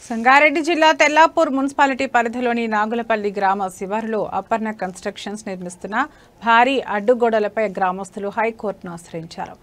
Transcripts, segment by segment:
సంగారెడ్డి జిల్లా తెల్లాపూర్ మున్సిపాలిటీ పరిధిలోని నాగులపల్లి గ్రామ శివారులో అపర్ణ కన్స్ట్రక్షన్స్ నిర్మిస్తున్న భారీ అడ్డుగోడలపై గ్రామస్తులు హైకోర్టును ఆశ్రయించారు.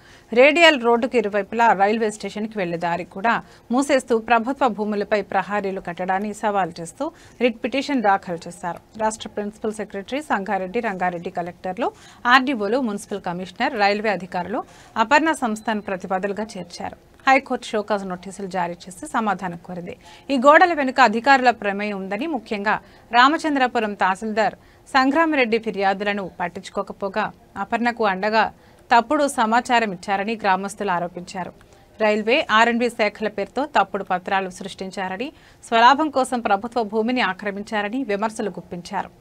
రేడియల్ రోడ్డుకు ఇరువైపులా రైల్వే స్టేషన్కి వెళ్లే దారి కూడా మూసేస్తూ ప్రభుత్వ భూములపై ప్రహారీలు కట్టడాన్ని సవాల్ చేస్తూ రిట్ పిటిషన్ దాఖలు చేశారు. రాష్ట్ర ప్రిన్సిపల్ సెక్రటరీ సంగారెడ్డి, రంగారెడ్డి కలెక్టర్లు, ఆర్డీఓలు, మున్సిపల్ కమిషనర్, రైల్వే అధికారులు అపర్ణ సంస్థను ప్రతిపాదనలుగా చేర్చారు. హైకోర్టు షోకాజ్ నోటీసులు జారీ చేసి సమాధానం కోరింది. ఈ గోడల వెనుక అధికారుల ప్రమేయం ఉందని, ముఖ్యంగా రామచంద్రపురం తహసీల్దార్ సంగ్రామిరెడ్డి ఫిర్యాదులను పట్టించుకోకపోగా అపర్ణకు అండగా తప్పుడు సమాచారం ఇచ్చారని గ్రామస్తులు ఆరోపించారు. రైల్వే, ఆర్ఎండ్బీ శాఖల పేరుతో తప్పుడు పత్రాలు సృష్టించారని, స్వలాభం కోసం ప్రభుత్వ భూమిని ఆక్రమించారని విమర్శలు గుప్పించారు.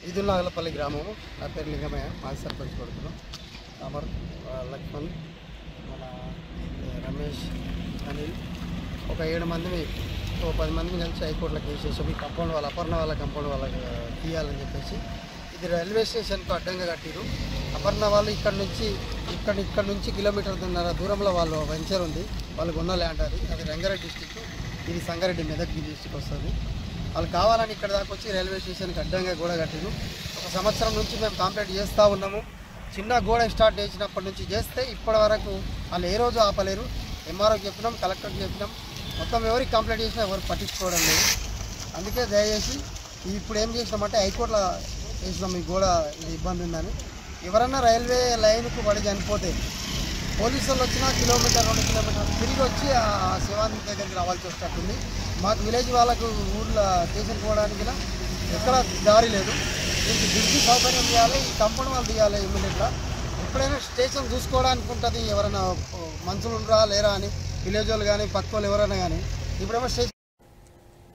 ఇది నాగలపల్లి గ్రామము. నా పేరు లింగమయ్య, మాజీ సర్పంచ్ కొడుకును. అమర్, లక్ష్మణ్, మన రమేష్, అనిల్, ఒక 7 మందిని 10 మందిని కలిసి హైకోర్టులో కేసు చేసాం. ఈ కంపౌండ్ వాళ్ళ అపర్ణ వాళ్ళ కంపౌండ్ వాళ్ళకి తీయాలని చెప్పేసి ఇది రైల్వే స్టేషన్కు అడ్డంగా కట్టిరు. అపర్ణ వాళ్ళు ఇక్కడ నుంచి కిలోమీటర్న్నర దూరంలో వాళ్ళు వెంచర్ ఉంది. వాళ్ళకు ఉన్న ల్యాండ్ అది రంగారెడ్డి డిస్టిక్, ఇది సంగారెడ్డి మెదక్ డిస్టిక్ వస్తుంది. వాళ్ళు కావాలని ఇక్కడ దాకా వచ్చి రైల్వే స్టేషన్కి అడ్డంగా గోడ కట్టిరు. 1 సంవత్సరం నుంచి మేము కంప్లైంట్ చేస్తూ ఉన్నాము. చిన్న గోడ స్టార్ట్ చేసినప్పటి నుంచి చేస్తే ఇప్పటి వరకు వాళ్ళు ఏ రోజు ఆపలేరు. ఎంఆర్ఓకి చెప్పినాం, కలెక్టర్కి చెప్పినాం, మొత్తం ఎవరికి కంప్లైంట్ చేసినా ఎవరు పట్టించుకోవడం లేదు. అందుకే దయచేసి ఇప్పుడు ఏం చేసినామంటే హైకోర్టులో వేసినాం, ఈ గోడ ఇది ఇబ్బంది ఉందని. ఎవరన్నా రైల్వే లైన్కు పడి చనిపోతే పోలీసు వాళ్ళు వచ్చినా 1 కిలోమీటర్ 2 కిలోమీటర్లు తిరిగి వచ్చి ఆ శివాంతి దగ్గరికి రావాల్సి వస్తుంది. మాకు విలేజ్ వాళ్ళకు ఊళ్ళో స్టేషన్ పోవడానికి ఎక్కడ దారి లేదు. దీనికి బ్రిడ్జి సౌకర్యం చేయాలి, ఈ కంపౌండ్ వాళ్ళు తీయాలి ఇమ్మీడియట్గా. ఎప్పుడైనా స్టేషన్ చూసుకోవడానికి ఉంటుంది, ఎవరైనా మనుషులు ఉండరా లేరా అని విలేజ్ వాళ్ళు కానీ పక్క వాళ్ళు ఎవరైనా కానీ. ఇప్పుడేమో స్టేషన్